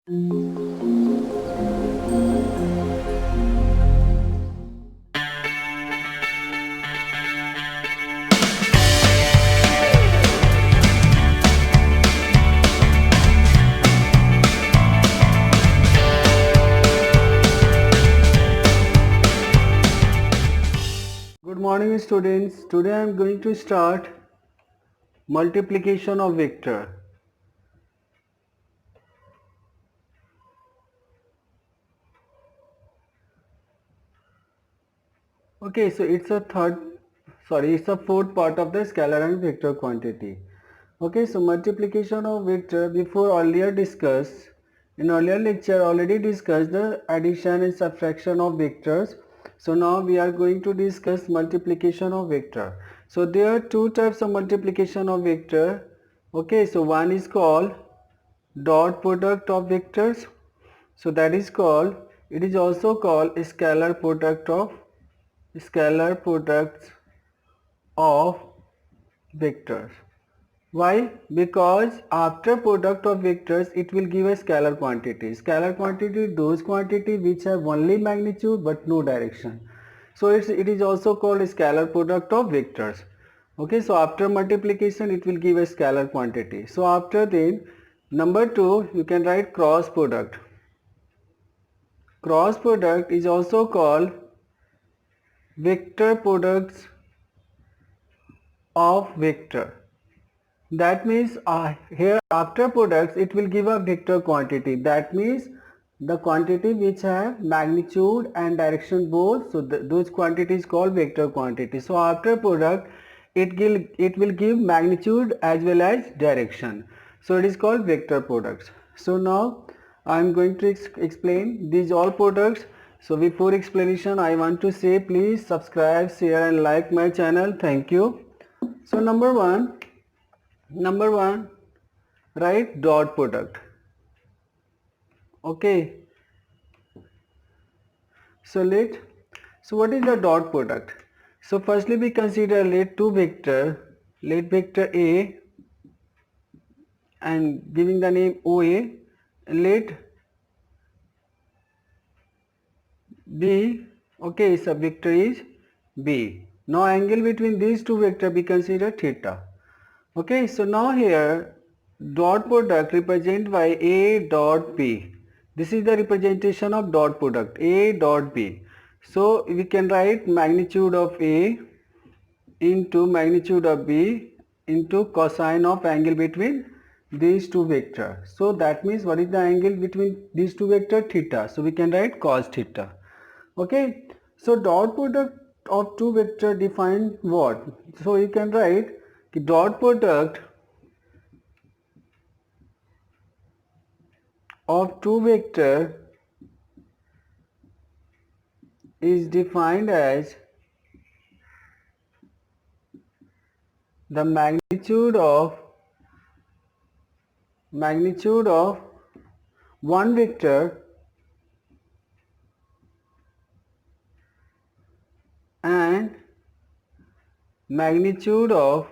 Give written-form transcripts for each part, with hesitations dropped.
Good morning students. Today I am going to start multiplication of vector. Okay, so it's a fourth part of the scalar and vector quantity. Okay, so multiplication of vector before in earlier lecture already discussed the addition and subtraction of vectors. So now we are going to discuss multiplication of vector. So there are two types of multiplication of vector. Okay, so one is called dot product of vectors, so that is called, it is also called scalar products of vectors. Why? Because after product of vectors it will give a scalar quantity. Scalar quantity, those quantity which have only magnitude but no direction. So it is also called a scalar product of vectors. Okay, so after multiplication it will give a scalar quantity. So after then, number 2, you can write cross product. Cross product is also called vector products of vector. That means here after products it will give a vector quantity. That means the quantity which have magnitude and direction both. So those quantities called vector quantity. So after product it will give magnitude as well as direction. So it is called vector products. So now I am going to explain these all products. So before explanation I want to say please subscribe, share and like my channel. Thank you. So number one, write dot product. Okay, so what is the dot product? So firstly we consider let vector A and giving the name OA, let B, okay, so vector is B. Now angle between these two vectors we consider theta. Okay, so now here dot product represented by A dot B. This is the representation of dot product A dot B. So we can write magnitude of A into magnitude of B into cosine of angle between these two vectors. So that means what is the angle between these two vectors? Theta. So we can write cos theta. Okay, so dot product of two vector define what? So you can write dot product of two vector is defined as the magnitude of one vector and magnitude of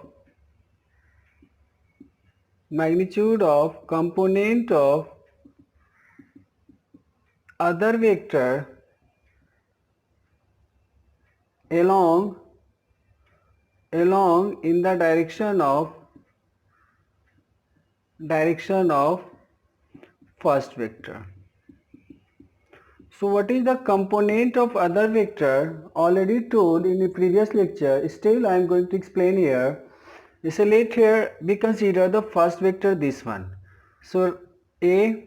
component of other vector along in the direction of first vector. So what is the component of other vector? Already told in the previous lecture, still I am going to explain here. So let here we consider the first vector, this one. So A,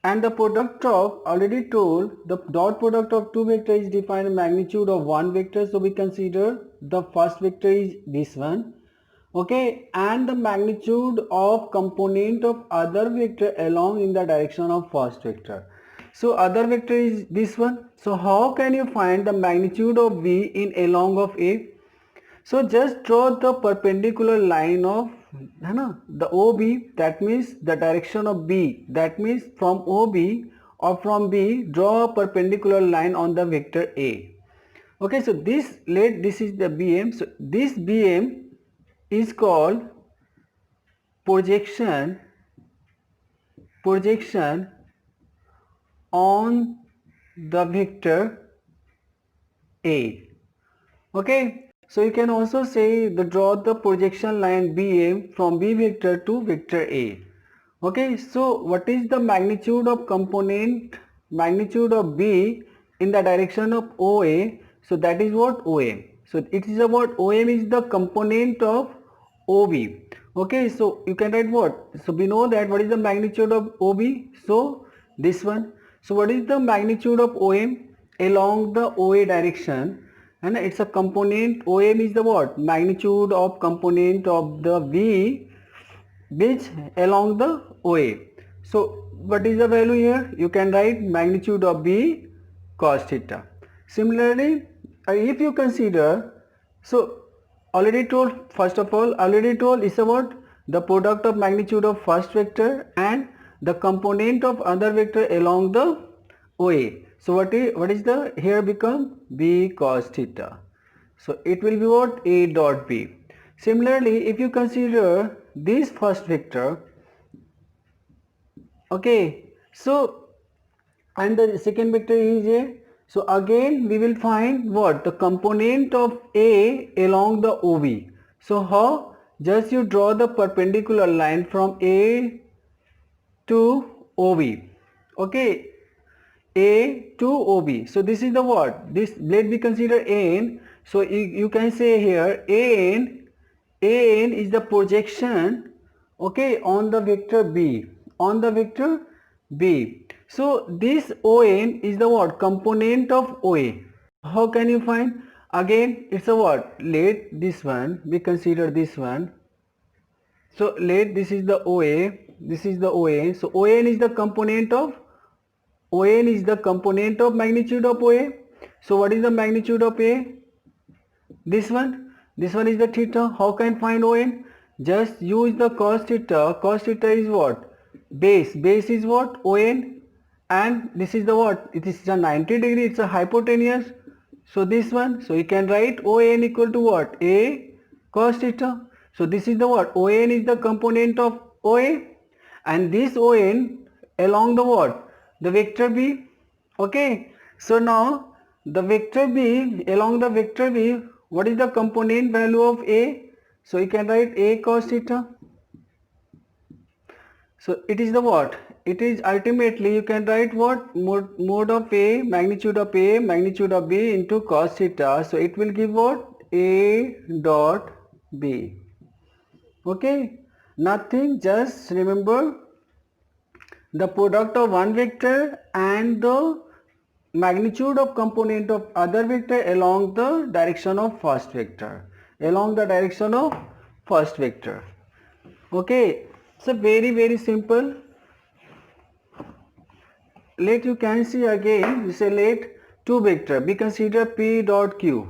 and the product of, already told, the dot product of two vectors is defined magnitude of one vector. So we consider the first vector is this one. Okay, and the magnitude of component of other vector along in the direction of first vector. So other vector is this one. So how can you find the magnitude of V in along of A? So just draw the perpendicular line of the OB, that means the direction of B, that means from OB or from B, draw a perpendicular line on the vector A. Okay, so this is the BM. So this BM is called projection projection on the vector A. Okay, so you can also say the draw the projection line BA from B vector to vector A. Okay, so what is the magnitude of magnitude of B in the direction of OA? So that is what OM. So it is about OM is the component of OB. Okay, so you can write what? So we know that what is the magnitude of OB? So this one. So what is the magnitude of OM along the OA direction? And it's a component. OM is the what? Magnitude of component of the V which along the OA. So what is the value here? You can write magnitude of B cos theta. Similarly, if you consider, so already told, first of all, already told is about the product of magnitude of first vector and the component of other vector along the OA. So what is the here become B cos theta. So it will be what? A dot B. Similarly, if you consider this first vector, okay, so and the second vector is A, so again we will find what? The component of A along the OB. So how? Just you draw the perpendicular line from A to OB. Okay, A to OB. So this is the what? This, let me consider AN. So you can say here AN is the projection, okay, on the vector B, on the vector B. So this ON is the what? Component of OA. How can you find? Again it's a what? Let this one, we consider this one. So let this is the OA, this is the OA. So ON is the component of ON is the component of magnitude of OA. So what is the magnitude of A? This one is the theta. How can find ON? Just use the cos theta. Cos theta is what? Base is what? ON, and this is the what? It is a 90 degree, it's a hypotenuse. So this one, so you can write ON equal to what? A cos theta. So this is the what? ON is the component of OA, and this ON along the what? The vector B. Okay, so now the vector B, along the vector B, what is the component value of A? So you can write A cos theta. So it is the what? It is ultimately you can write what? Mode of A, magnitude of B into cos theta. So it will give what? A dot B. Okay, nothing, just remember the product of one vector and the magnitude of component of other vector along the direction of first vector, along the direction of first vector. Okay, so very simple. Let you can see again, we say let two vector, we consider P dot Q.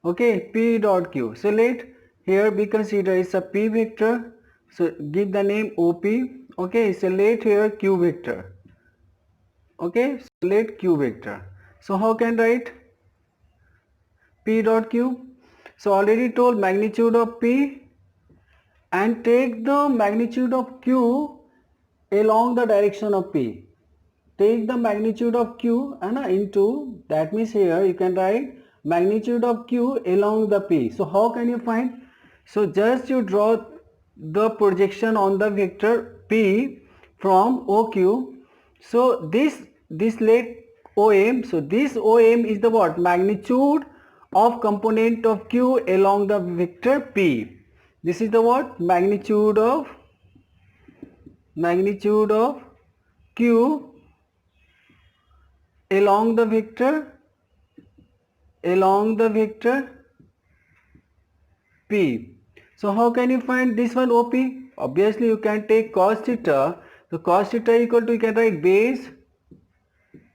Okay, P dot Q. So let here we consider it's a P vector. So give the name OP. Okay, so let here Q vector. Okay, so let Q vector. So how can write P dot Q? So already told magnitude of P, and take the magnitude of Q along the direction of P. Take the magnitude of Q and into, that means here you can write magnitude of Q along the P. So how can you find? So just you draw the projection on the vector P from OQ. So this let OM, so this OM is the what? Magnitude of component of Q along the vector P. This is the what? Magnitude of Q along the vector P. So how can you find this one OP? Obviously you can take cos theta. So cos theta equal to, you can write base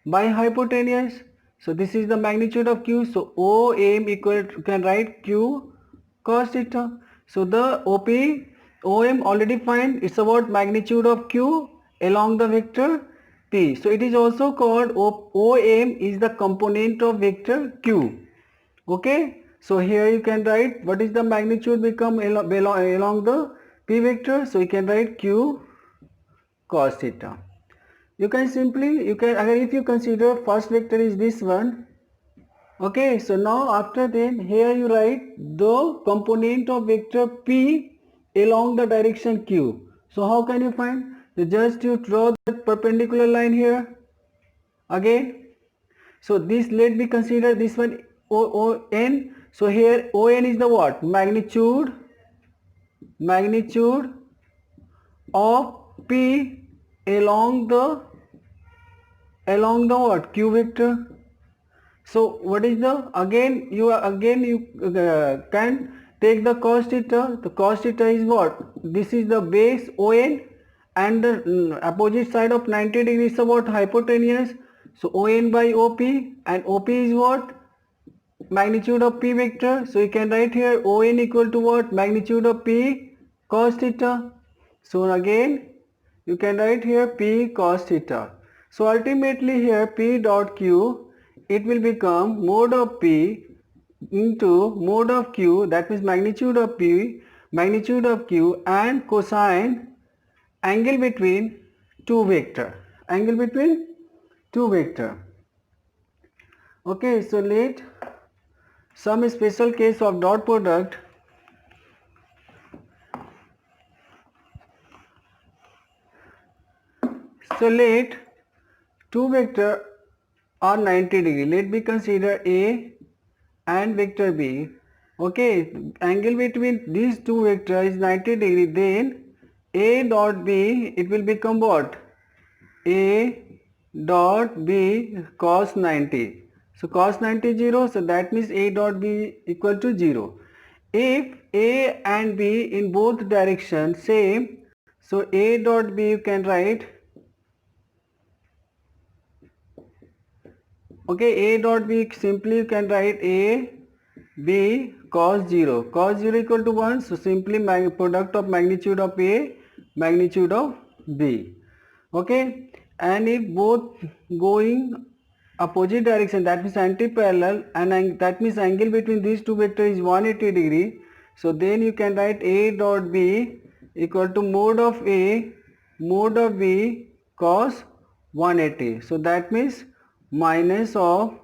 by hypotenuse. So this is the magnitude of Q. So OM equal to, you can write Q cos theta. So the OM already find, it's about magnitude of Q along the vector P. So it is also called OM is the component of vector Q. Okay, so here you can write what is the magnitude become along the P vector. So you can write Q cos theta. You can if you consider first vector is this one. Okay, so now after then here you write the component of vector P along the direction Q. So how can you find? So just you draw the perpendicular line here again. So this, let me consider this one ON. So here ON is the what? Magnitude of P along the what? Q vector. So what is the, again you can take the cos theta. The cos theta is what? This is the base ON and the opposite side of 90 degrees is what? Hypotenuse. So ON by OP, and OP is what? Magnitude of P vector. So you can write here ON equal to what? Magnitude of P cos theta. So again you can write here P cos theta. So ultimately here P dot Q, it will become mode of P into mode of Q, that means magnitude of P, magnitude of Q, and cosine angle between two vector. Okay, so let some special case of dot product. So let two vector are 90 degree. Let me consider A and vector B. Okay, angle between these two vectors is 90 degree. Then A dot B, it will become what? A dot B cos 90. So cos 90 0. So that means A dot B equal to 0. If A and B in both directions same, so A dot B you can write. Okay, A dot B simply you can write A B cos 0. Cos 0 equal to 1. So simply product of magnitude of A, magnitude of B. Okay, and if both going opposite direction, that means anti-parallel, and that means angle between these two vectors is 180 degree. So then you can write A dot B equal to mode of A, mode of B cos 180. So that means minus of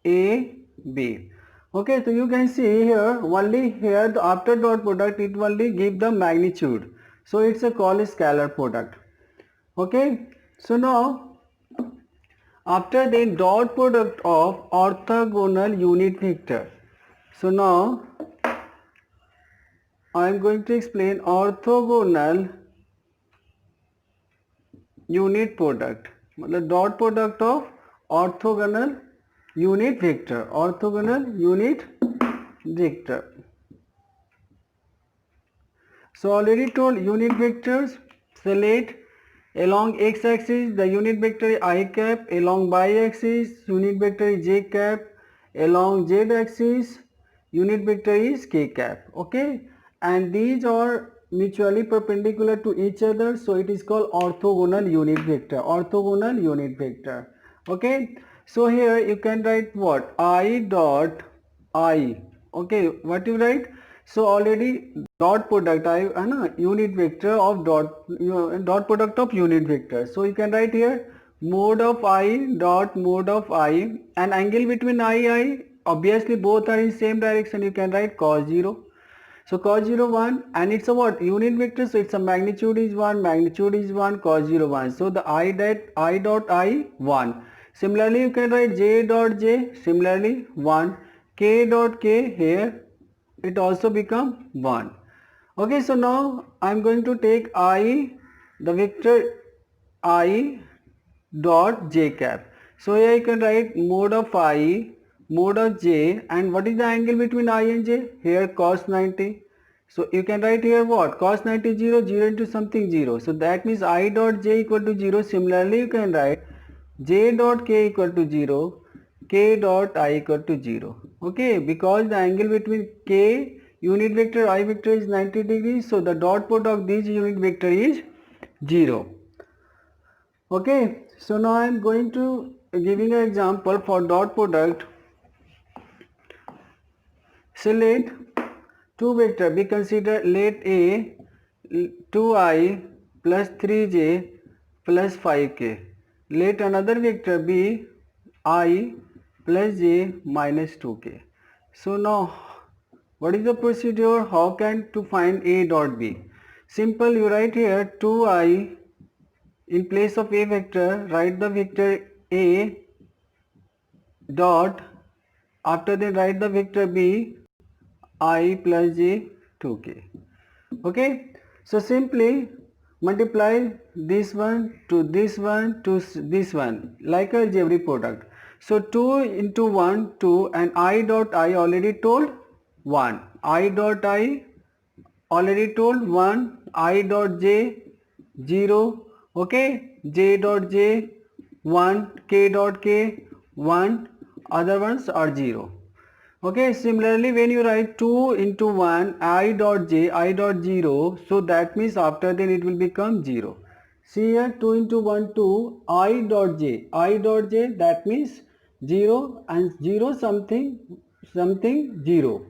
A B. Okay, so you can see here only here the after dot product it only give the magnitude. So it's a called scalar product. Okay, so now after the dot product of orthogonal unit vector. So now I am going to explain orthogonal unit product. The dot product of orthogonal unit vector. So already told unit vectors. Select along x-axis the unit vector is I cap, along y-axis unit vector is j cap, along z-axis unit vector is k cap. Okay, and these are mutually perpendicular to each other, so it is called orthogonal unit vector. Okay, so here you can write what? I dot I. Okay, what you write? So already dot product unit vector of dot product of unit vector. So you can write here mode of I dot mode of I, and angle between I obviously both are in same direction. You can write cos 0. So cos 0 1, and it's a what? Unit vector, so it's a magnitude is 1, cos 0 1. So the I dot I 1. Similarly you can write j dot j, similarly 1, k dot k, here it also become 1. Okay, so now I am going to take I, the vector I dot j cap. So here you can write mode of I, mode of j, and what is the angle between I and j? Here cos 90. So you can write here what? Cos 90 0, 0 into something 0. So that means I dot j equal to 0. Similarly you can write j dot k equal to 0, k dot I equal to 0. Okay, because the angle between k unit vector I vector is 90 degrees, so the dot product of this unit vector is 0. Okay, so now I am going to giving an example for dot product. So let two vector be considered. Let A 2i plus 3j plus 5k. Let another vector be I plus j minus 2k. So now what is the procedure? How can to find a dot b? Simple, you write here 2i in place of a vector, write the vector a dot, after that write the vector b I plus j 2k. Okay, so simply multiply this one to this one to this one like algebraic product. So 2 into 1 2 and I dot I already told 1, I dot I already told 1, I dot j 0, okay, j dot j 1, k dot k 1, other ones are 0. Okay, similarly when you write 2 into 1 I dot j I dot 0, so that means after then it will become 0. See here 2 into 1 2 I dot j that means 0 and 0 something 0.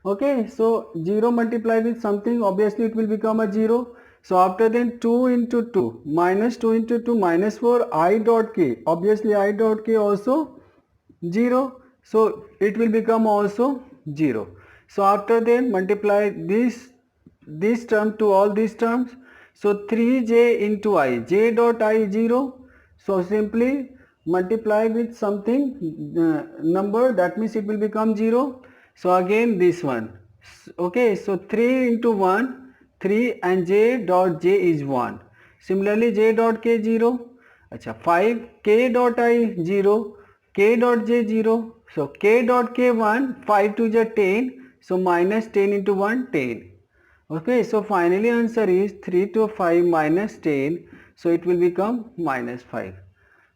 Okay, so 0 multiplied with something, obviously it will become a 0. So after then 2 into 2 minus 2 into 2 minus 4 I dot k, obviously I dot k also 0, so it will become also 0. So after then multiply this term to all these terms, so 3j into I, j dot I 0, so simply multiply with something number, that means it will become 0. So again this one, okay, so 3 into 1 3 and j dot j is 1. Similarly j dot k 0, acha 5 k dot I 0, k dot j 0, so k dot k 1, 5 to the 10, so minus 10 into 1 10. Okay, so finally answer is 3 to 5 minus 10, so it will become minus 5.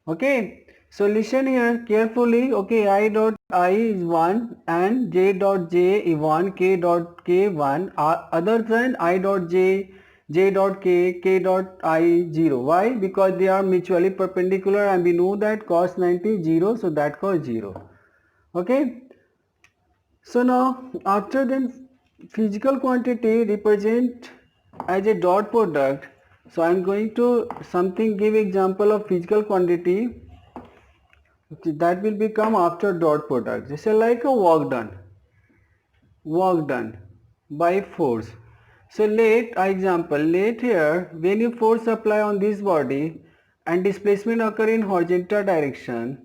Okay, so listen here carefully. Okay, I dot I is 1 and j dot j is 1, k dot k 1, other than I dot j, j dot k, k dot I 0. Why? Because they are mutually perpendicular and we know that cos 90 is 0, so that cos 0. Okay, so now after then physical quantity represent as a dot product. So I am going to something give example of physical quantity, okay, that will become after dot product. This is like a work done by force. So let example, let here when you force apply on this body and displacement occur in horizontal direction,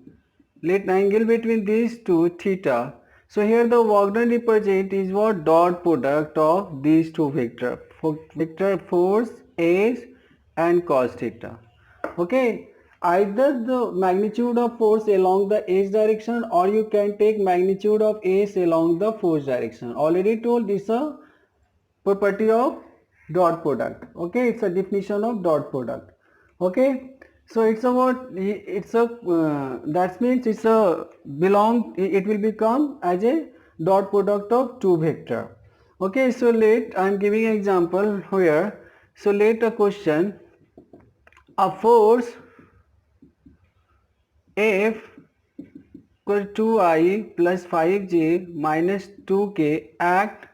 let angle between these two theta. So here the work done represent is what? Dot product of these two vector, vector force S and cos theta. Okay, either the magnitude of force along the S direction or you can take magnitude of S along the force direction. Already told this a property of dot product. Okay, it's a definition of dot product. Okay, so it's a what? It's a that means it's a belong. It will become as a dot product of two vector. Okay, so let I am giving an example here. So let a question: a force F equal to I plus 5j minus 2k act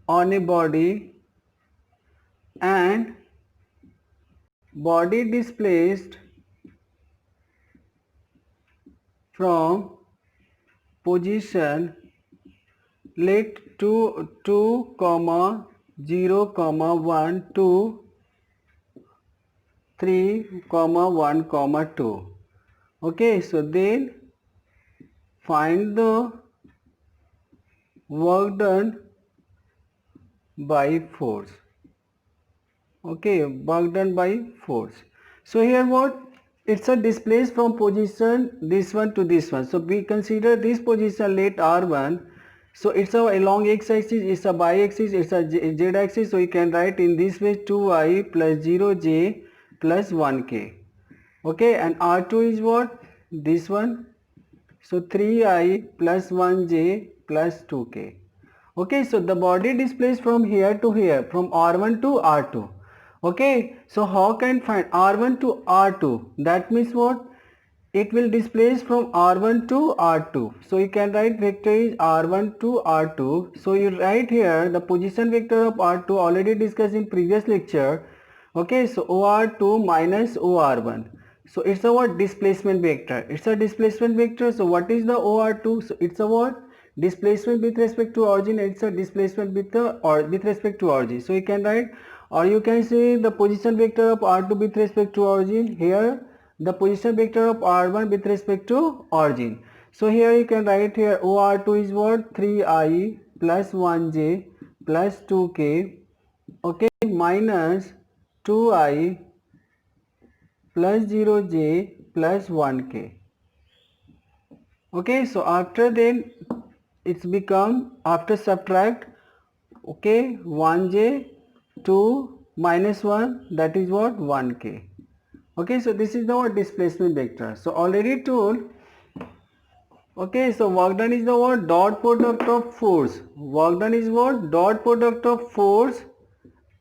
on a body and body displaced from position let 2 comma 0 comma 1 to 3 comma 1 comma 2. Okay, so then find the work done by force. Okay, work done by force. So here what? It's a displace from position this one to this one. So we consider this position let R1. So it's a along x axis, it's a y axis, it's a z axis. So you can write in this way 2i plus 0j plus 1k. Okay, and R2 is what? This one. So 3i plus 1j plus 2k. Okay, so the body displays from here to here, from R1 to R2. Okay, so how can find R1 to R2? That means what? it will displace from R1 to R2. So you can write vector is R1 to R2. So you write here the position vector of R2 already discussed in previous lecture. Okay, so OR2 minus OR1. So it's a what? Displacement vector. It's a displacement vector. So what is the OR2? So it's a what? Displacement with respect to origin. It's a displacement with the or with respect to origin. So you can write, or you can say the position vector of R2 with respect to origin. Here the position vector of R1 with respect to origin. So here you can write here OR2 is what? 3i plus 1j plus 2k, okay, minus 2i plus 0j plus 1k. Okay, so after then it's become, after subtract, okay, 1j 2 minus 1, that is what? 1k. Okay, so this is the displacement vector. So already told, okay, so work done is the what? Dot product of force. Work done is what? Dot product of force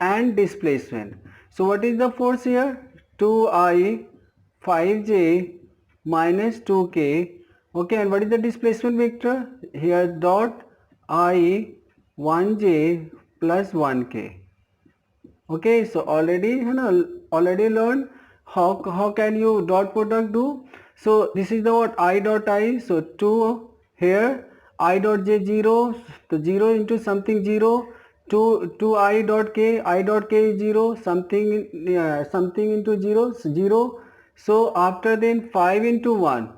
and displacement. So what is the force here? 2i 5j minus 2k. Okay, and what is the displacement vector? Here dot I 1j plus 1k. Okay, so already already learned how can you dot product do. So this is the what? I dot I. So 2 here, I dot j 0, so 0 into something 0, 2 I dot k, I dot k is 0, something into 0, 0. So after then 5 into 1,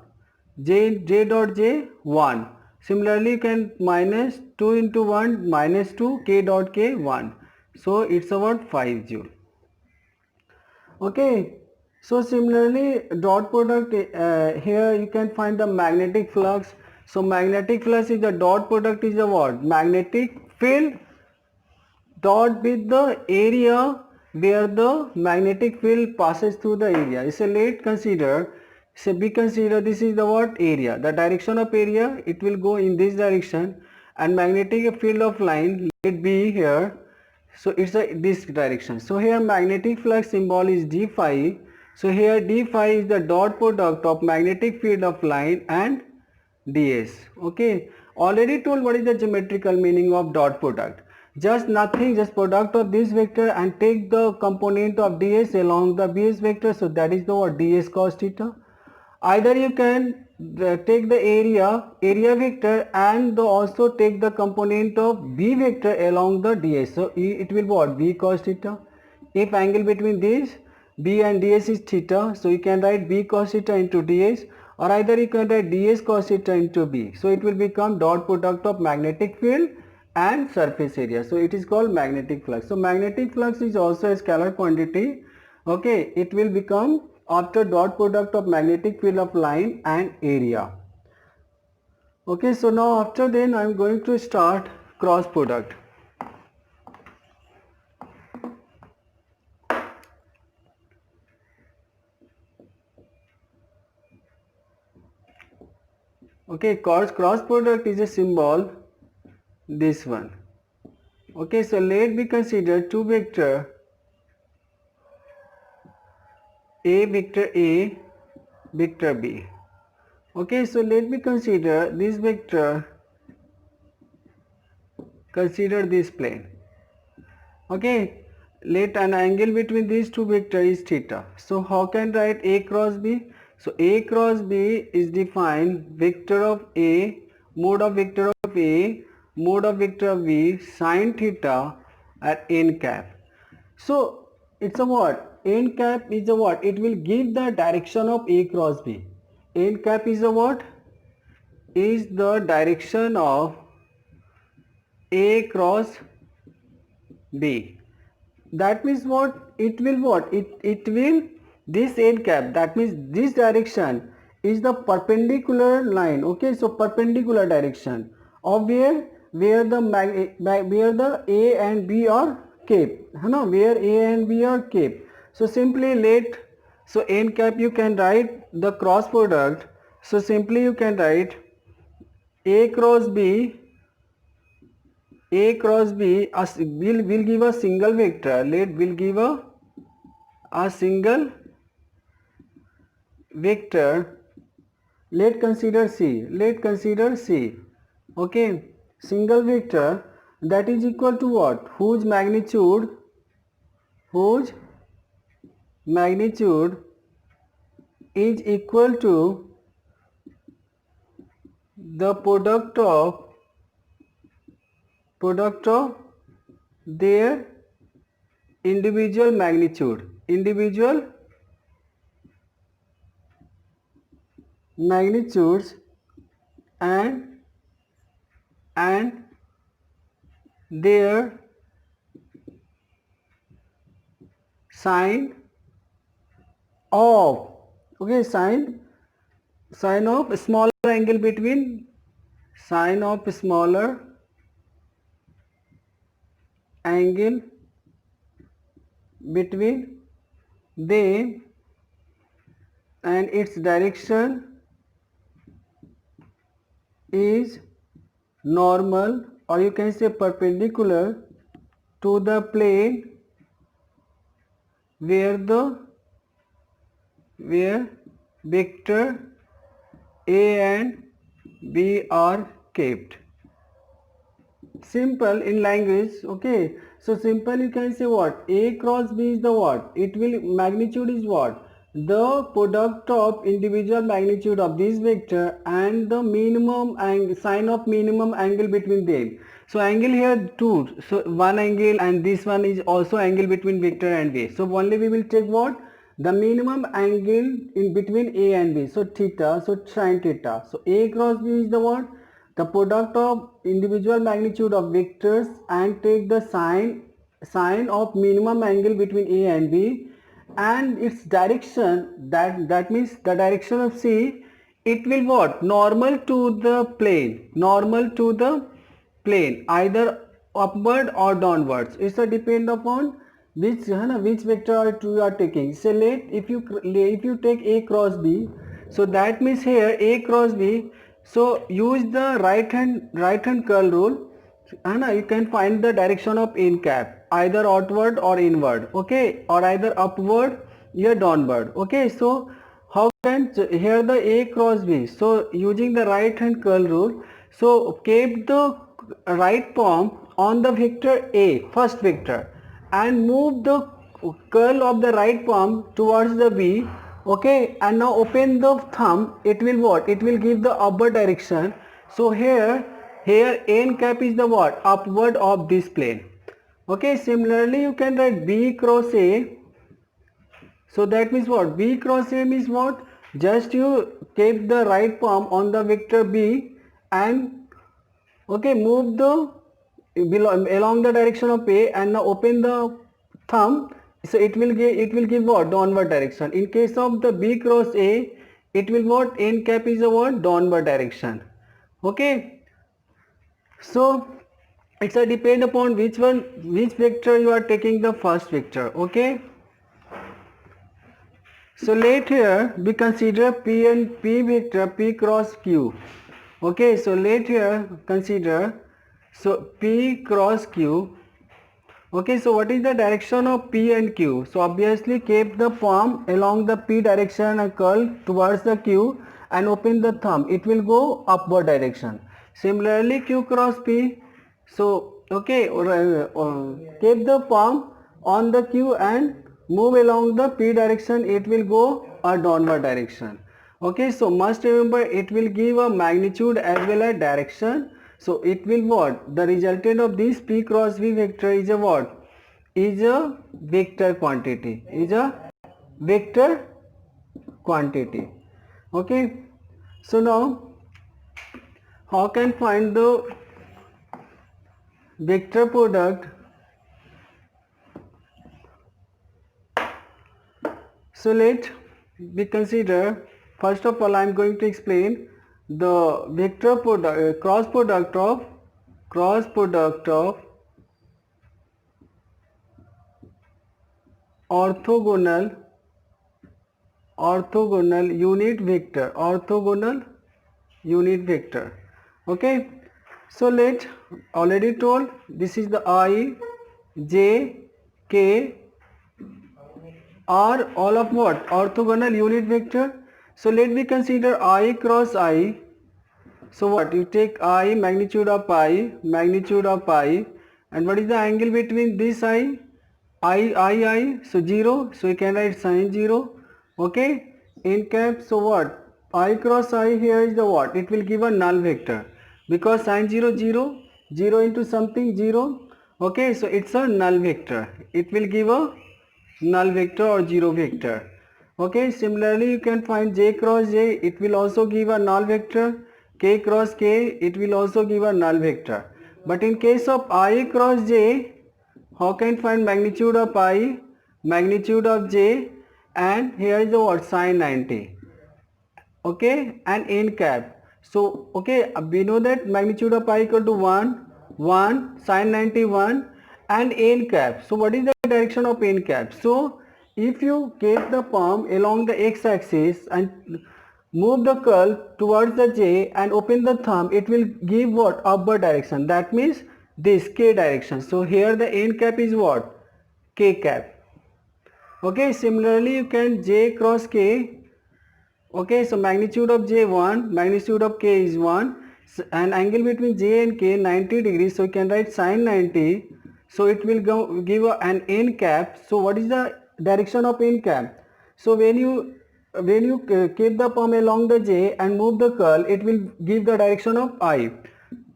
j dot j 1. Similarly you can minus 2 into 1 minus 2, k dot k 1. So it's about 5 joule. Okay, so similarly dot product, here you can find the magnetic flux. So magnetic flux is the dot product is the what? Magnetic field dot with the area where the magnetic field passes through the area. So let's consider, so we consider this is the what? Area. The direction of area, it will go in this direction, and magnetic field of line, let be here. So it's this direction. So here magnetic flux symbol is d phi. So here d phi is the dot product of magnetic field of line and ds. Okay, already told what is the geometrical meaning of dot product. Just nothing, just product of this vector and take the component of ds along the bs vector. So that is the what? Ds cos theta. Either you can take the area vector and also take the component of b vector along the ds. So it will be what? B cos theta. If angle between this b and ds is theta, so you can write b cos theta into ds, or either you can write ds cos theta into b. So it will become dot product of magnetic field and surface area. So it is called magnetic flux. So magnetic flux is also a scalar quantity. Okay, it will become after dot product of magnetic field of line and area. Okay, so now after then I am going to start cross product. Okay, cross product is a symbol, this one. Okay, so let me consider two vector, vector A, vector B. Okay, so let me consider this vector, consider this plane. Okay, let an angle between these two vectors is theta. So how can write A cross B? So A cross B is defined vector of A, mode of vector of A, mode of vector of B, sine theta at n cap. So it's a what? N cap is a what? It will give the direction of A cross B. N cap is a what? Is the direction of A cross B. That means what? It will what? It will, this n cap, that means this direction is the perpendicular line. Okay, so perpendicular direction of where the A and B are kept. Where A and B are kept. So simply let, so n cap you can write the cross product. So simply you can write A cross B will give a single vector. Will give a single vector Let's consider C. Let's consider C. Okay, single vector that is equal to what? Whose magnitude is equal to the product of their individual magnitudes and their sine of, okay, sine of smaller angle between, sine of smaller angle between them and its direction is normal, or you can say perpendicular to the plane where vector A and B are kept. Simple in language, okay. So simple, you can say what? A cross B is the what? It will, magnitude is what? The product of individual magnitude of this vector and the minimum angle, sine of minimum angle between them. So angle here two, so one angle, and this one is also angle between vector and B. So only we will take what? The minimum angle in between A and B. So theta, so sine theta. So A cross B is the what? The product of individual magnitude of vectors and take the sine of minimum angle between A and B and its direction, that means the direction of C, it will what? Normal to the plane, either upward or downwards. It's a depend upon which vector you are taking. So if you take A cross B, so that means here A cross B, so use the right hand curl rule, and you can find the direction of n cap, either outward or inward, okay, or either upward or downward, okay. So how can, here the A cross B, so using the right hand curl rule, so keep the right palm on the vector A, first vector, and move the curl of the right palm towards the B, okay, and now open the thumb, it will what? It will give the upward direction. So here n cap is the what? Upward of this plane, okay. Similarly you can write B cross A, so that means what? B cross A means what? Just you keep the right palm on the vector B and, okay, move the along the direction of A and now open the thumb, so it will give what? Downward direction. In case of the B cross A, it will what? N cap is a what? Downward direction, okay. So it's a depend upon which vector you are taking the first vector, okay. So let here we consider P and P vector P cross Q, okay. So let here consider, so P cross Q, okay. So what is the direction of P and Q? So obviously keep the palm along the P direction and curl towards the Q and open the thumb, it will go upward direction. Similarly Q cross P, so okay, keep the palm on the Q and move along the P direction, it will go a downward direction, okay. So must remember it will give a magnitude as well as direction. So it will what? The resultant of this P cross V vector is a what? Is a vector quantity, okay. So now how can find the vector product? So let we consider, first of all I am going to explain the vector product, cross product of orthogonal unit vector, okay. So let, already told, this is the I, J, K are all of what? Orthogonal unit vector. So let me consider I cross I. So what, you take I, magnitude of I, and what is the angle between this I, so 0, so you can write sine 0, okay, in cap. So what, I cross I here is the what, it will give a null vector, because sine 0, 0, 0 into something 0, okay, so it's a null vector, it will give a null vector or 0 vector, okay. Similarly you can find j cross j, it will also give a null vector, k cross k, it will also give a null vector. But in case of I cross j, how can find magnitude of I, magnitude of j, and here is the what, sine 90, okay, and n cap. So okay, we know that magnitude of I equal to 1 sine 91 and n cap. So what is the direction of n cap? So if you keep the palm along the x axis and move the curl towards the j and open the thumb, it will give what, upward direction, that means this k direction. So here the n cap is what, k cap, okay. Similarly you can j cross k, okay, so magnitude of j 1, magnitude of k is 1, and angle between j and k 90 degrees, so you can write sine 90, so it will give an n cap. So what is the direction of n cap? So when you keep the palm along the j and move the curl, it will give the direction of I,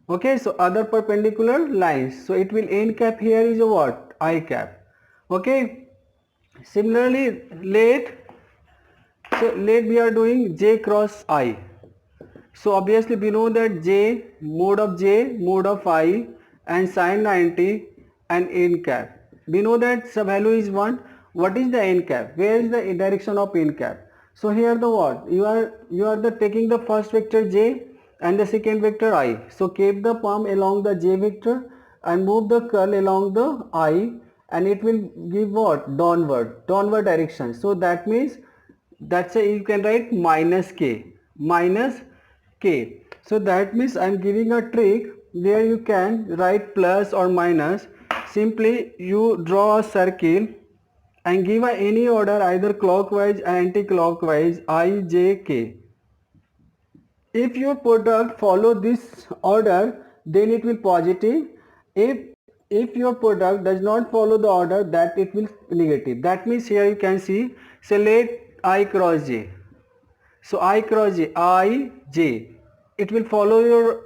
okay. So other perpendicular lines, so it will n cap here is a what, I cap, okay. Similarly let we are doing j cross I. So obviously we know that j, mode of I, and sine 90 and n cap. We know that the value is 1. What is the n cap? Where is the direction of n cap? So here the what? You are the taking the first vector j and the second vector I. So keep the palm along the j vector and move the curl along the I, and it will give what? Downward direction. So that means, that's a, you can write minus k, so that means I am giving a trick where you can write plus or minus. Simply you draw a circle and give any order, either clockwise and anti-clockwise, I, j, k. If your product follow this order, then it will positive. If your product does not follow the order, that it will negative. That means here you can see, select I cross j. So I cross j, I, j, it will follow your,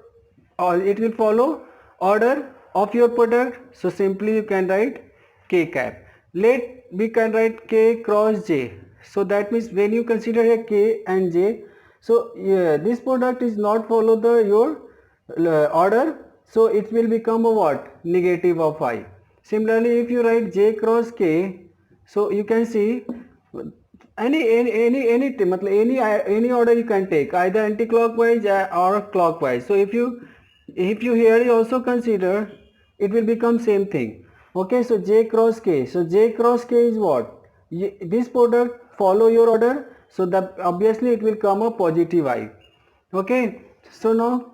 or it will follow order of your product. So simply you can write k cap. We can write k cross j. So that means when you consider a k and j, so yeah, this product is not follow your order, so it will become a what, negative of I. Similarly if you write j cross k, so you can see any order you can take, either anti-clockwise or clockwise. So if you here also consider, it will become same thing, okay. So j cross k, so j cross k is what, this product follow your order, so that obviously it will come a positive I, okay. So now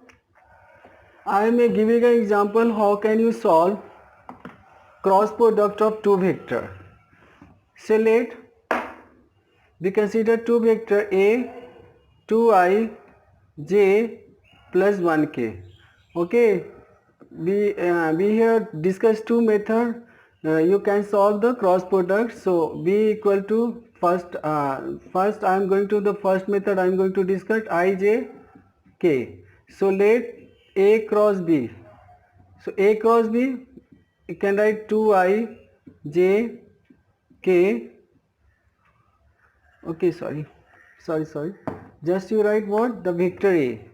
I am giving an example how can you solve cross product of two vector. So let we consider two vector a, 2i, j plus 1k, okay. We here discuss two method. You can solve the cross product. So b equal to first I am going to the first method. I am going to discuss I, j, k. So let a cross b. So a cross b, you can write 2i, j, k. Okay, sorry, just you write what, the vector a.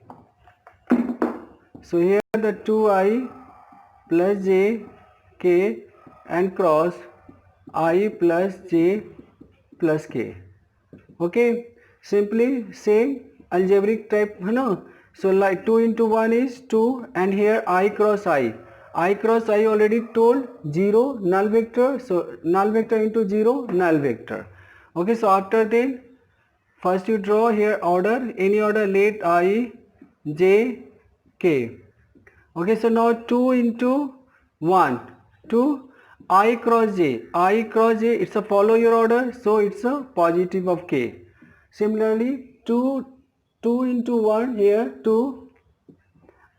So here the 2i plus j, k, and cross I plus j plus k, okay. Simply same algebraic type, no. So like 2 into 1 is 2, and here I cross I already told 0 null vector, so null vector into 0 null vector, okay. So after then first you draw here order, any order, let I, j, k, okay. So now 2 into 1, 2, I cross j, it's a follow your order, so it's a positive of k. Similarly 2 into 1 here to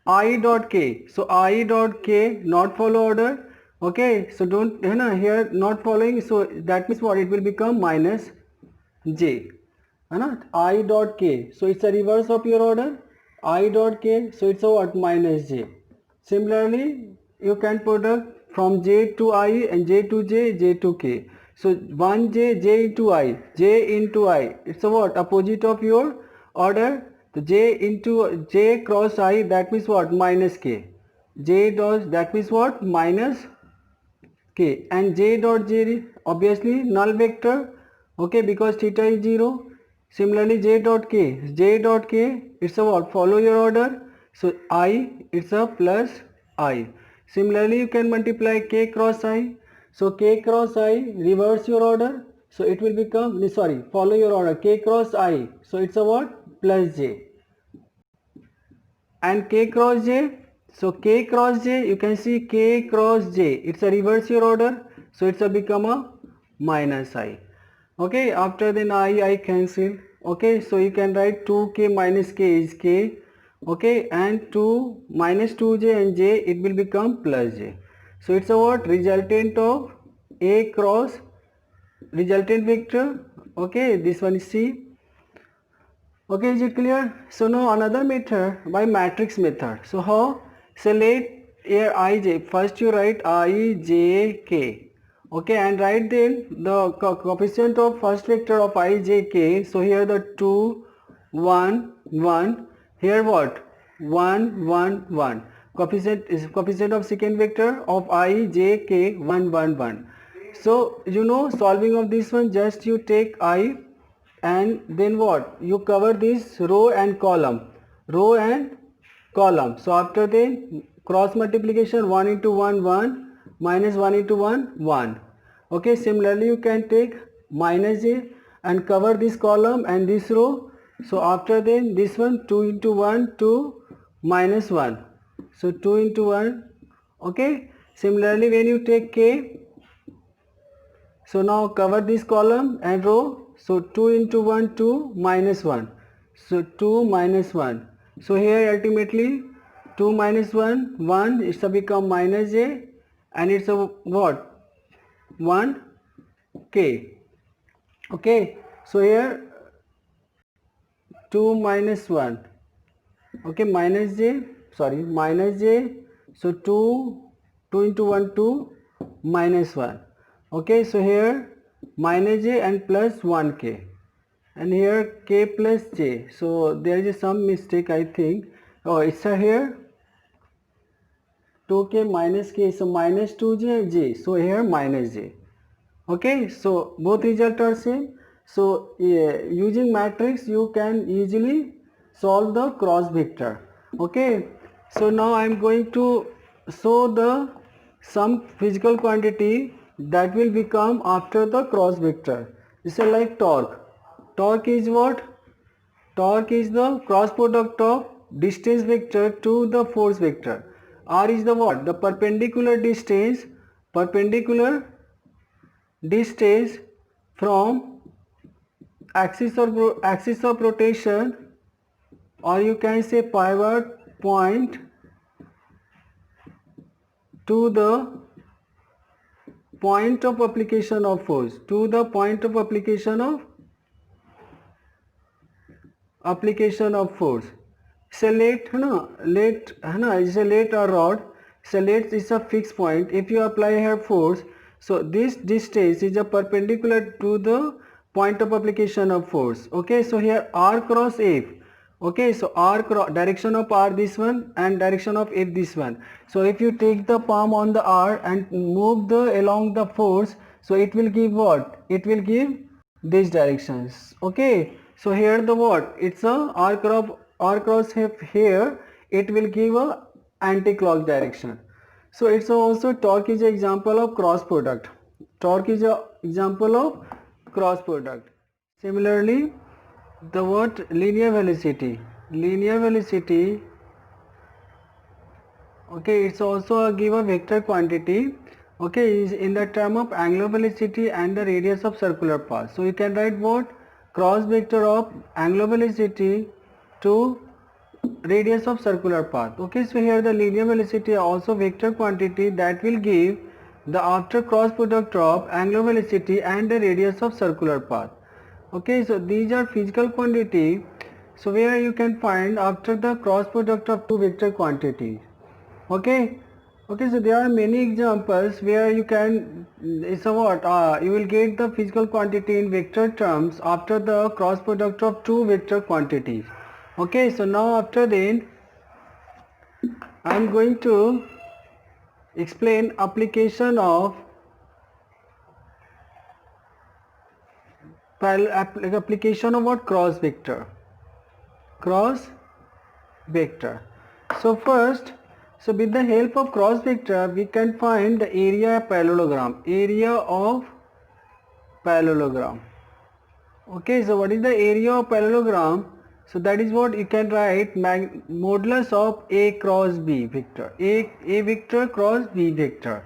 I dot k. So I dot k not follow order. Okay, so don't here not following, so that means what, it will become minus j, I dot k, so it's a reverse of your order, I dot k, so it's a what, minus j. Similarly you can product from j to I and j to j, j to k. So 1j, j into I, j into I, it's a what, opposite of your order. So j into j cross I, that means what, minus k. J dot, that means what, minus k. And j dot j, obviously null vector, okay, because theta is 0. Similarly j dot k, it's a what, follow your order, so I, it's a plus I. Similarly you can multiply k cross I, so k cross I reverse your order, so it will become, sorry, follow your order, k cross I, so it's a what, plus j. And k cross j, so k cross j, you can see k cross j, it's a reverse your order, so it's a become a minus I. Okay, after then I cancel. Okay, so you can write 2k minus k is k. Okay, and 2 minus 2j and j, it will become plus j. So it's a what, resultant of a cross resultant vector. Okay, this one is C. Okay, is it clear? So now another method by matrix method. So how? So let here ij, first you write ijk, okay, and write then the coefficient of first vector of ijk. So here the 2 1 1, here what, 1 1 1. Coefficient is coefficient of second vector of ijk 1 1 1. So you know, solving of this one, just you take I and then what, you cover this row and column, so after then cross multiplication, 1 into 1 1 minus 1 into 1 1. Okay, similarly you can take minus j and cover this column and this row, so after then this one 2 into 1 2 minus 1, so 2 into 1. Okay, similarly when you take k, so now cover this column and row, so 2 into 1 2 minus 1, so 2 minus 1. So here ultimately 2 minus 1 1, it's a become minus j and it's a what, 1 k. Okay, so here 2 minus 1, okay, minus j, sorry, minus j, so 2 into 1 2 minus 1. Okay, so here minus j and plus 1k, and here k plus j, so there is some mistake I think. Oh, it's a here 2k minus k, so minus 2j j, so here minus j. Okay, so both results are same. So using matrix you can easily solve the cross vector. Okay, so now I am going to show the some physical quantity that will become after the cross vector. This is like torque. Torque is what? Torque is the cross product of distance vector to the force vector. R is the what? The perpendicular distance from axis of rotation, or you can say pivot point, to the point of application of force, So let is a let a rod, so let is a fixed point. If you apply here force, so this distance is a perpendicular to the point of application of force. Okay, so here R cross F. Okay, so R cross, direction of R this one and direction of F this one. So if you take the palm on the R and move the along the force, so it will give what? It will give these directions. Okay, so here the what? It's a R cross F here, it will give a anti-clock direction. So it's also torque is an example of cross product. Similarly, the what, linear velocity, okay, it's also a give a vector quantity. Okay, is in the term of angular velocity and the radius of circular path. So you can write what, cross vector of angular velocity to radius of circular path. Okay, so here the linear velocity are also vector quantity that will give the after cross product of angular velocity and the radius of circular path. Okay, so these are physical quantity, so where you can find after the cross product of two vector quantities. Okay, so there are many examples where you can, you will get the physical quantity in vector terms after the cross product of two vector quantities. Okay, so now after that I am going to explain application of what? Cross vector. So first, so with the help of cross vector we can find the area of parallelogram. Okay, so what is the area of parallelogram? So that is what you can write, modulus of A cross B vector. A vector cross B vector.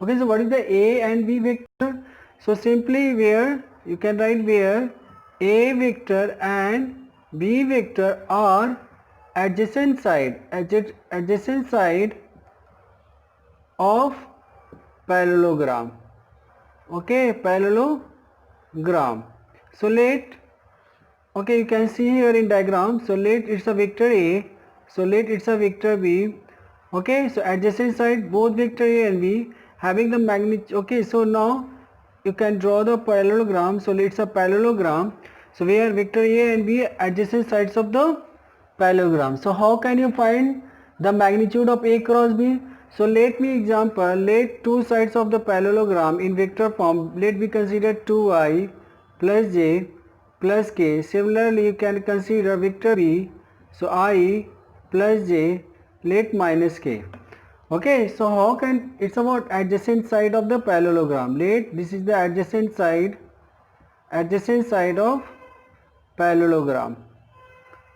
Okay, so what is the A and B vector? So simply where you can write where A vector and B vector are adjacent side of parallelogram. Okay, parallelogram. So okay, you can see here in diagram. So let it's a vector A, so let it's a vector B. Okay, so adjacent side both vector A and B having the magnitude. Okay, so now you can draw the parallelogram. So it's a parallelogram. So where vector A and B adjacent sides of the parallelogram. So how can you find the magnitude of A cross B? So let me example, let two sides of the parallelogram in vector form, let me consider 2i plus j plus k. Similarly you can consider vector B, so I plus j, let minus k. Okay, so how can, it's about adjacent side of the parallelogram. Let this is the adjacent side of parallelogram.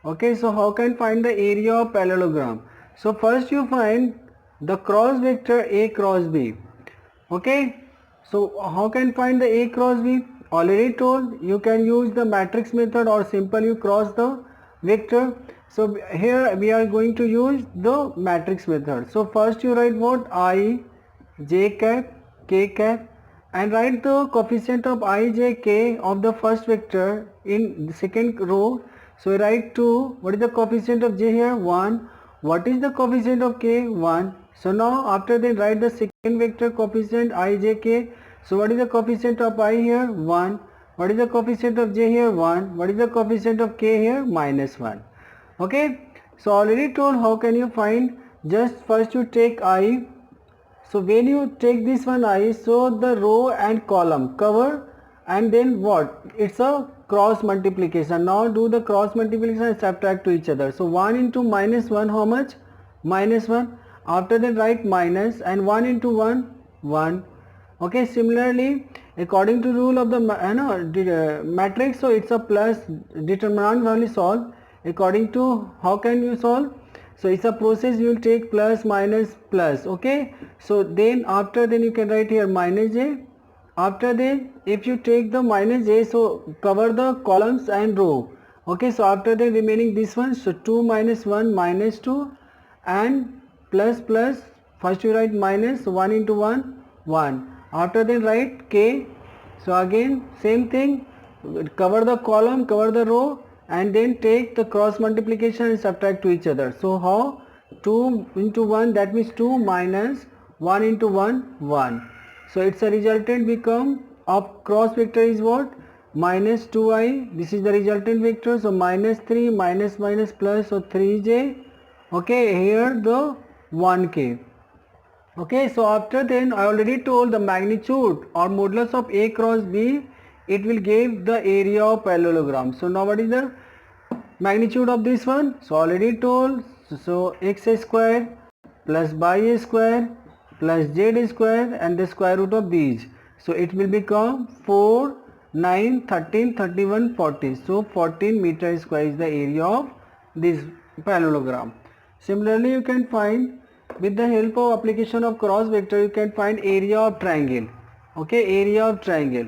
Okay, so how can find the area of parallelogram? So first you find the cross vector A cross B. Okay, so how can find the A cross B? Already told, you can use the matrix method or simple you cross the vector. So here we are going to use the matrix method. So first you write what? I, j cap, k cap, and write the coefficient of I, j, k of the first vector in the second row. So write 2. What is the coefficient of j here? 1. What is the coefficient of k? 1. So now after that write the second vector coefficient I, j, k. So what is the coefficient of I here? 1. What is the coefficient of j here? 1. What is the coefficient of k here? Minus 1. Okay. So already told how can you find. Just first you take I. So when you take this one I, so the row and column cover, and then what? It's a cross multiplication. Now do the cross multiplication and subtract to each other. So 1 into minus 1, how much? Minus 1. After that write minus, and 1 into 1, 1. Okay, similarly according to rule of the matrix, so it's a plus, determinant value solve. According to how can you solve? So it's a process, you will take plus minus plus. Okay, so then after then you can write here minus j. After that if you take the minus j, so cover the columns and row. Okay, so after that remaining this one, so 2 minus 1 minus 2, and plus plus, first you write minus 1 into 1, 1. After then write k. So again same thing, cover the column, cover the row, and then take the cross multiplication and subtract to each other. So how? 2 into 1, that means 2, minus 1 into 1, 1. So its a resultant become of cross vector is what? Minus 2i. This is the resultant vector. So minus 3, minus minus plus, so 3j. Okay, here the 1k. Okay, so after then I already told the magnitude or modulus of A cross B, it will give the area of parallelogram. So now what is the magnitude of this one? So already told, so x square plus y square plus z square and the square root of these. So it will become 4, 9, 13, 31, 40. So 14 meter square is the area of this parallelogram. Similarly you can find, with the help of application of cross vector, you can find area of triangle. Okay, area of triangle.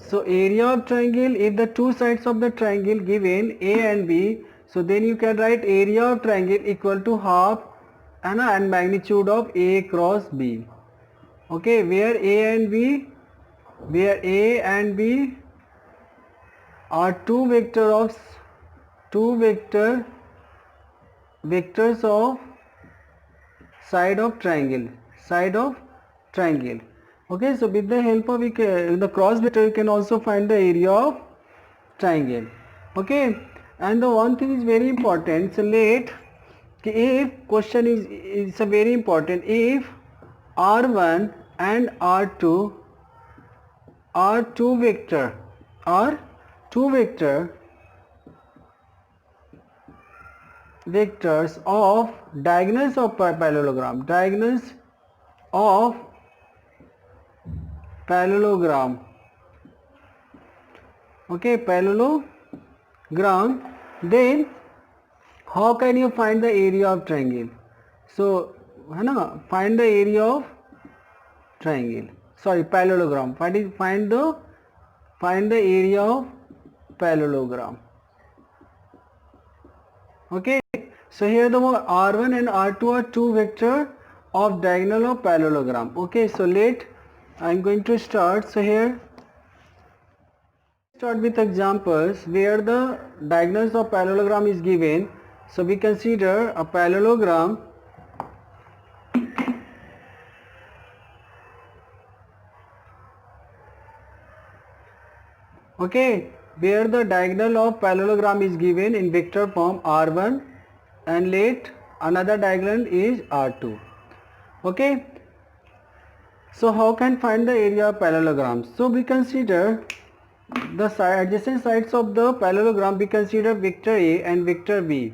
So area of triangle, if the two sides of the triangle given A and B, so then you can write area of triangle equal to half and magnitude of A cross B. Okay, where A and B are vectors of side of triangle. Okay, so with the help of the cross vector you can also find the area of triangle. Okay, and the one thing is very important. So let if question is a very important, if R1 and R2 are two vectors of diagonals of parallelogram, okay, parallelogram, then how can you find the area of triangle? So है ना, find the area of triangle, sorry, parallelogram. Find the area of parallelogram. Okay, so here the R1 and R2 are two vector of diagonal of parallelogram. Okay, so I'm going to start. So here start with examples where the diagonals of parallelogram is given. So we consider a parallelogram okay, where the diagonal of parallelogram is given in vector form R1 and let another diagonal is R2. Okay, so how can find the area of parallelogram? So we consider the adjacent sides of the parallelogram, we consider vector A and vector B.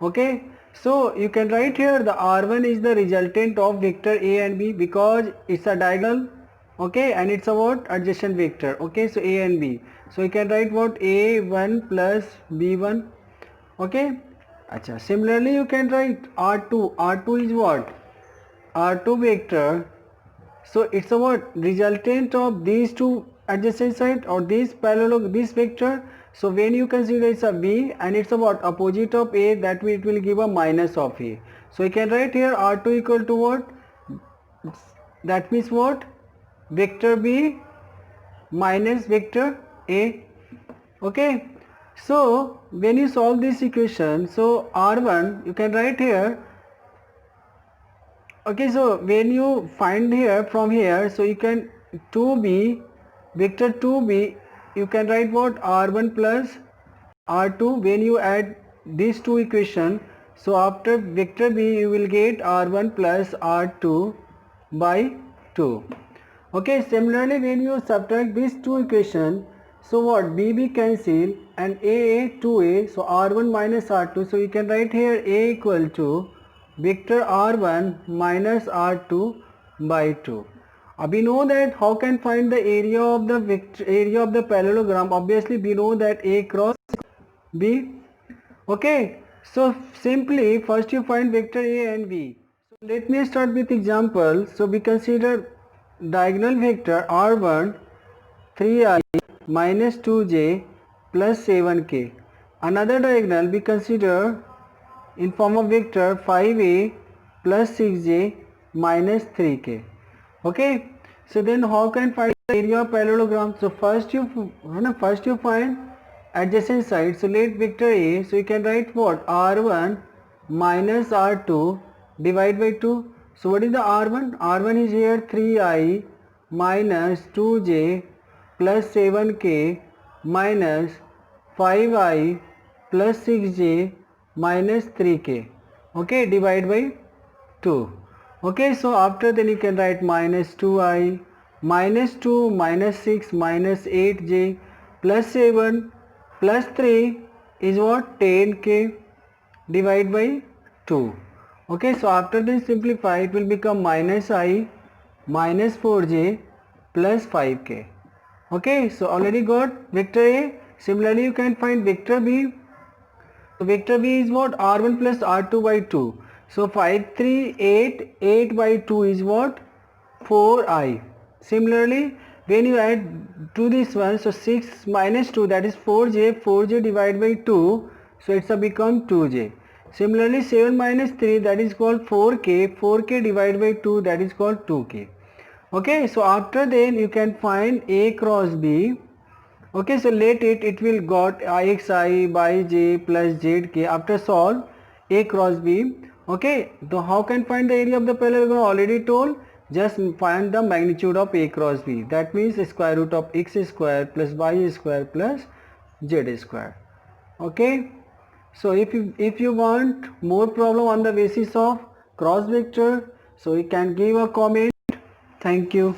Okay, so you can write here the R1 is the resultant of vector A and B because it's a diagonal. Okay, and it's about adjacent vector. Okay, so A and B, so you can write what A1 plus B1. Okay, acha, similarly you can write R2 is what, R2 vector, so it's about resultant of these two adjacent side or this vector. So when you consider it's a B and it's about opposite of A, that means it will give a minus of A. So you can write here R2 equal to what, that means what, vector B minus vector A. Okay, so when you solve this equation, so R1 you can write here. Okay, so when you find here from here, so you can 2b, vector 2b, you can write what, R1 plus R2. When you add these two equations, so after vector b you will get R1 plus R2 by 2. Okay, similarly when you subtract these two equations, so what, BB cancel and AA 2A, so R1 minus R2, so you can write here A equal to vector R1 minus R2 by 2. We know that how can find the area of the parallelogram. Obviously we know that A cross B. Okay, so simply first you find vector A and B. So let me start with example. So we consider diagonal vector R1 3i minus 2j plus 7k. Another diagonal we consider in form of vector 5a plus 6j minus 3k. Okay, so then how can find the area of parallelogram? So first you find adjacent side. So let vector A, so you can write what, R1 minus R2 divide by 2. So what is the R1? R1 is here 3i minus 2j plus 7k minus 5i plus 6j minus 3k. Okay, divide by 2. Okay, so after then you can write minus 2i minus 2 minus 6 minus 8j plus 7 plus 3 is what, 10k, divide by 2. Okay, so after this simplify, it will become minus I minus 4j plus 5k. Okay, so already got vector A. Similarly you can find vector B. So vector B is what, R1 plus R2 by 2. So 5, 3, 8, 8 by 2 is what, 4i. Similarly when you add to this one, so 6 minus 2, that is 4j, 4j divided by 2, so it's a become 2j. Similarly 7 minus 3, that is called 4k, 4k divided by 2, that is called 2k. Okay, so after then you can find a cross b. Okay, so let it will got xi by j plus zk. After solve a cross b. Okay, so how can find the area of the parallelogram? Already told, just find the magnitude of a cross b. That means square root of x square plus y square plus z square. Okay, so if you want more problem on the basis of cross vector, so you can give a comment. Thank you.